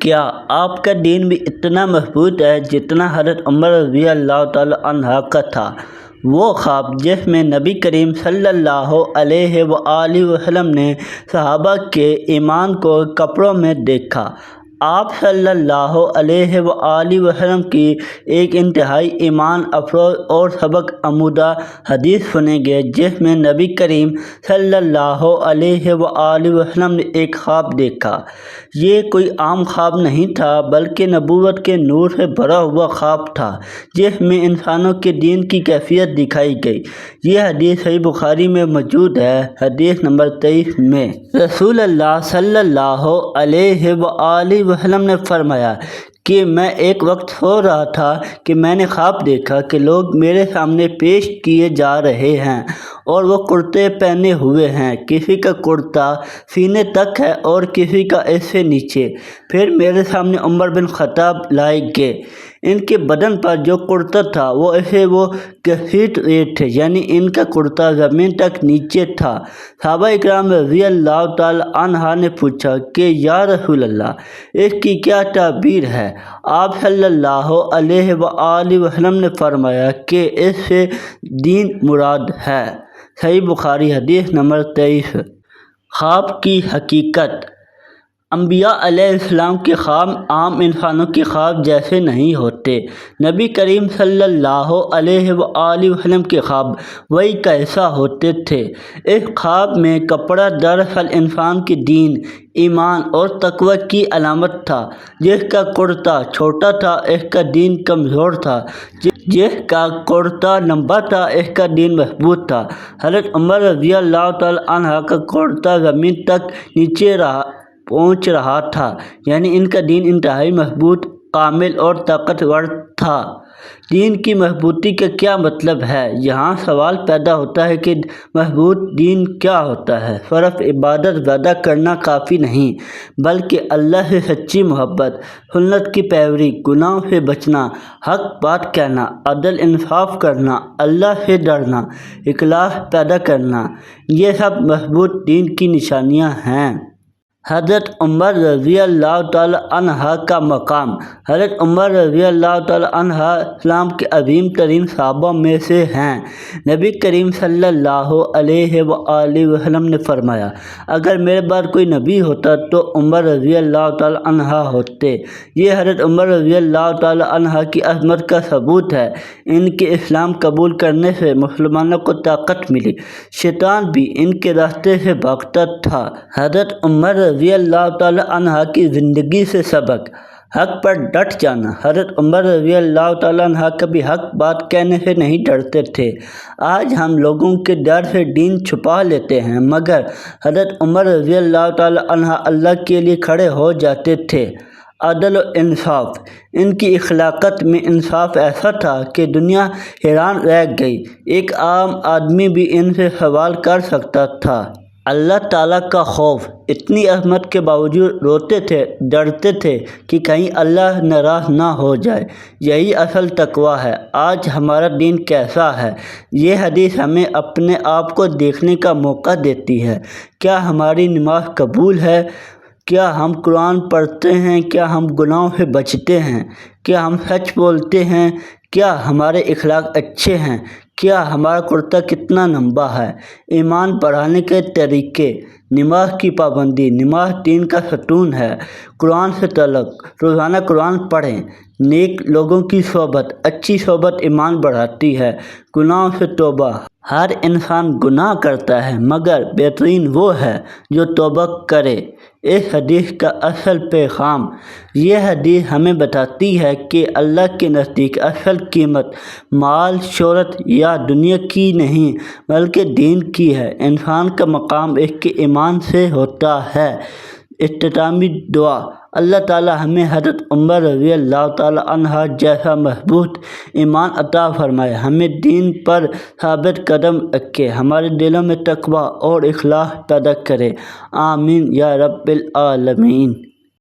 کیا آپ کا دین بھی اتنا مضبوط ہے جتنا حضرت عمر رضی اللہ تعالی عنہ کا تھا؟ وہ خواب جس میں نبی کریم صلی اللہ علیہ وآلہ وسلم نے صحابہ کے ایمان کو کپڑوں میں دیکھا۔ آپ صلی اللہ علیہ وآلہ وسلم کی ایک انتہائی ایمان افروز اور سبق آموزہ حدیث سنیں گے جس میں نبی کریم صلی اللہ علیہ وآلہ وسلم نے ایک خواب دیکھا۔ یہ کوئی عام خواب نہیں تھا بلکہ نبوت کے نور سے بھرا ہوا خواب تھا جس میں انسانوں کے دین کی کیفیت دکھائی گئی۔ یہ حدیث صحیح بخاری میں موجود ہے۔ حدیث نمبر 23 میں رسول اللہ صلی اللہ علیہ وآلہ وسلم نے فرمایا کہ میں ایک وقت سو رہا تھا کہ میں نے خواب دیکھا کہ لوگ میرے سامنے پیش کیے جا رہے ہیں اور وہ کرتے پہنے ہوئے ہیں۔ کسی کا کرتا سینے تک ہے اور کسی کا اس سے نیچے۔ پھر میرے سامنے عمر بن خطاب لائے گئے۔ ان کے بدن پر جو کرتا تھا وہ گھسیٹ رہے تھے، یعنی ان کا کرتا زمین تک نیچے تھا۔ صحابہ اکرام رضی اللہ تعالی عنہ نے پوچھا کہ یا رسول اللہ، اس کی کیا تعبیر ہے؟ آپ صلی اللہ علیہ وآلہ وسلم نے فرمایا کہ اس سے دین مراد ہے۔ صحیح بخاری حدیث نمبر 23۔ خواب کی حقیقت۔ انبیاء علیہ السلام کے خواب عام انسانوں کے خواب جیسے نہیں ہوتے۔ نبی کریم صلی اللہ علیہ وآلہ وسلم کے خواب وحی کا حصہ ہوتے تھے۔ اس خواب میں کپڑا دراصل انسان کے دین، ایمان اور تقوی کی علامت تھا۔ جس کا کرتا چھوٹا تھا اس کا دین کمزور تھا، جس کا کرتا لمبا تھا اس کا دین مضبوط تھا۔ حضرت عمر رضی اللہ تعالی عنہ کا کرتا زمین تک نیچے پہنچ رہا تھا، یعنی ان کا دین انتہائی مضبوط، کامل اور طاقتور تھا۔ دین کی مضبوطی کا کیا مطلب ہے؟ یہاں سوال پیدا ہوتا ہے کہ مضبوط دین کیا ہوتا ہے؟ صرف عبادت زیادہ کرنا کافی نہیں بلکہ اللہ سے سچی محبت، سنت کی پیروی، گناہوں سے بچنا، حق بات کہنا، عدل انصاف کرنا، اللہ سے ڈرنا، اخلاص پیدا کرنا، یہ سب مضبوط دین کی نشانیاں ہیں۔ حضرت عمر رضی اللہ تعالی عنہ کا مقام۔ حضرت عمر رضی اللہ تعالی عنہ اسلام کے عظیم ترین صحابہ میں سے ہیں۔ نبی کریم صلی اللہ علیہ وآلہ وسلم نے فرمایا، اگر میرے بعد کوئی نبی ہوتا تو عمر رضی اللہ تعالی عنہ ہوتے۔ یہ حضرت عمر رضی اللہ تعالی عنہ کی عظمت کا ثبوت ہے۔ ان کے اسلام قبول کرنے سے مسلمانوں کو طاقت ملی، شیطان بھی ان کے راستے سے بھاگتا تھا۔ حضرت عمر رضی اللہ تعالی عنہ کی زندگی سے سبق۔ حق پر ڈٹ جانا۔ حضرت عمر رضی اللہ تعالی عنہ کبھی حق بات کہنے سے نہیں ڈرتے تھے۔ آج ہم لوگوں کے ڈر سے دین چھپا لیتے ہیں، مگر حضرت عمر رضی اللہ تعالی عنہ اللہ کے لیے کھڑے ہو جاتے تھے۔ عدل و انصاف۔ ان کی اخلاقیات میں انصاف ایسا تھا کہ دنیا حیران رہ گئی۔ ایک عام آدمی بھی ان سے سوال کر سکتا تھا۔ اللہ تعالیٰ کا خوف۔ اتنی عظمت کے باوجود روتے تھے، ڈرتے تھے کہ کہیں اللہ ناراض نہ ہو جائے۔ یہی اصل تقویٰ ہے۔ آج ہمارا دین کیسا ہے؟ یہ حدیث ہمیں اپنے آپ کو دیکھنے کا موقع دیتی ہے۔ کیا ہماری نماز قبول ہے؟ کیا ہم قرآن پڑھتے ہیں؟ کیا ہم گناہوں سے بچتے ہیں؟ کیا ہم سچ بولتے ہیں؟ کیا ہمارے اخلاق اچھے ہیں؟ کیا ہمارا کرتا کتنا لمبا ہے؟ ایمان بڑھانے کے طریقے۔ نماز کی پابندی۔ نماز دین کا ستون ہے۔ قرآن سے تعلق۔ روزانہ قرآن پڑھیں۔ نیک لوگوں کی صحبت۔ اچھی صحبت ایمان بڑھاتی ہے۔ گناہوں سے توبہ۔ ہر انسان گناہ کرتا ہے مگر بہترین وہ ہے جو توبہ کرے۔ اس حدیث کا اصل پیغام۔ یہ حدیث ہمیں بتاتی ہے کہ اللہ کے نزدیک اصل قیمت مال، شہرت یا دنیا کی نہیں بلکہ دین کی ہے۔ انسان کا مقام اس کے ایمان سے ہوتا ہے۔ اختتامی دعا۔ اللہ تعالیٰ ہمیں حضرت عمر رضی اللہ تعالیٰ عنہ جیسا مضبوط ایمان عطا فرمائے، ہمیں دین پر ثابت قدم رکھے، ہمارے دلوں میں تقویٰ اور اخلاص پیدا کرے۔ آمین یا رب العالمین۔